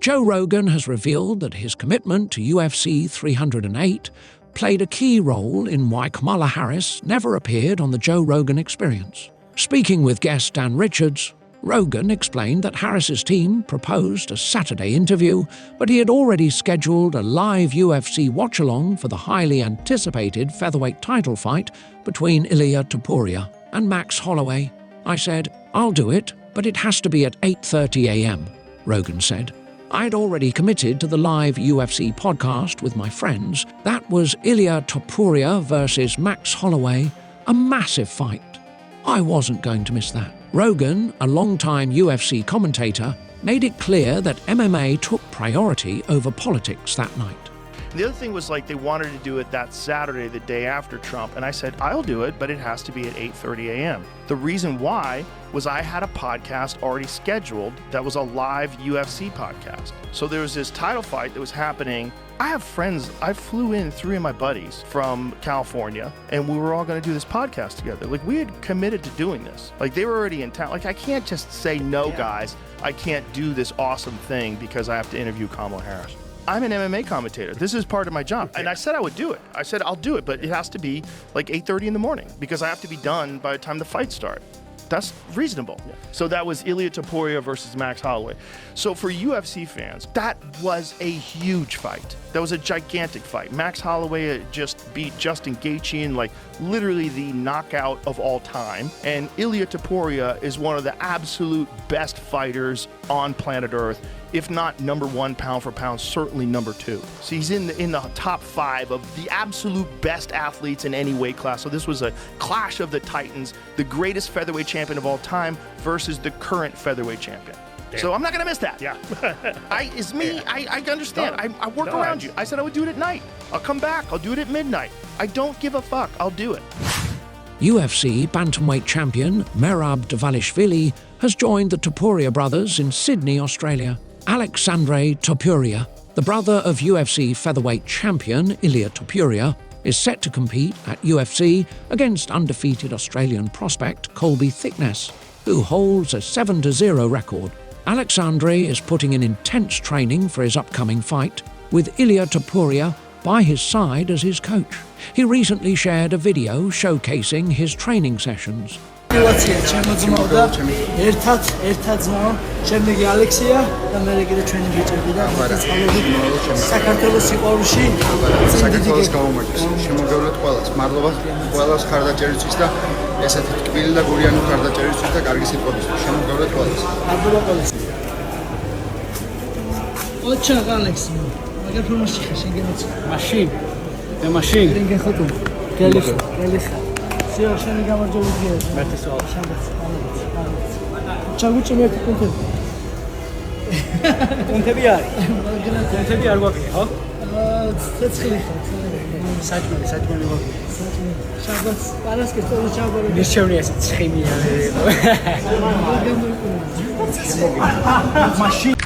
Joe Rogan has revealed that his commitment to UFC 308 played a key role in why Kamala Harris never appeared on the Joe Rogan Experience. Speaking with guest Dan Richards, Rogan explained that Harris's team proposed a Saturday interview, but he had already scheduled a live UFC watch-along for the highly anticipated featherweight title fight between Ilia Topuria and Max Holloway. I said, "I'll do it, but it has to be at 8:30 a.m., Rogan said. I'd already committed to the live UFC podcast with my friends. That was Ilia Topuria versus Max Holloway, a massive fight. I wasn't going to miss that." Rogan, a longtime UFC commentator, made it clear that MMA took priority over politics that night. The other thing was, like, they wanted to do it that Saturday, the day after Trump, and I said, I'll do it, but it has to be at 8:30 a.m. The reason why was I had a podcast already scheduled that was a live UFC podcast. So there was this title fight that was happening. I have friends, I flew in 3 of my buddies from California, and we were all going to do this podcast together. Like, we had committed to doing this. Like, they were already in town. Like, I can't just say, no, guys, I can't do this awesome thing because I have to interview Kamala Harris. I'm an MMA commentator. This is part of my job. And I said I would do it. I said, I'll do it, but it has to be like 8:30 in the morning because I have to be done by the time the fights start. That's reasonable. Yeah. So that was Ilia Topuria versus Max Holloway. So for UFC fans, that was a huge fight. That was a gigantic fight. Max Holloway just beat Justin Gaethje in, like, literally the knockout of all time. And Ilia Topuria is one of the absolute best fighters on planet Earth, if not number 1 pound for pound, certainly number 2. So he's in the top 5 of the absolute best athletes in any weight class. So this was a clash of the titans, the greatest featherweight champion of all time versus the current featherweight champion. Damn. So I'm not gonna miss that. Yeah. I understand. I work around you. I said I would do it at night. I'll come back. I'll do it at midnight. I don't give a fuck. I'll do it. UFC bantamweight champion Merab Dvalishvili has joined the Topuria brothers in Sydney, Australia. Aleksandre Topuria, the brother of UFC featherweight champion Ilia Topuria, is set to compete at UFC against undefeated Australian prospect Colby Thicknesse, who holds a 7-0 record. Aleksandre is putting in intense training for his upcoming fight, with Ilia Topuria by his side as his coach. He recently shared a video showcasing his training sessions. Machine.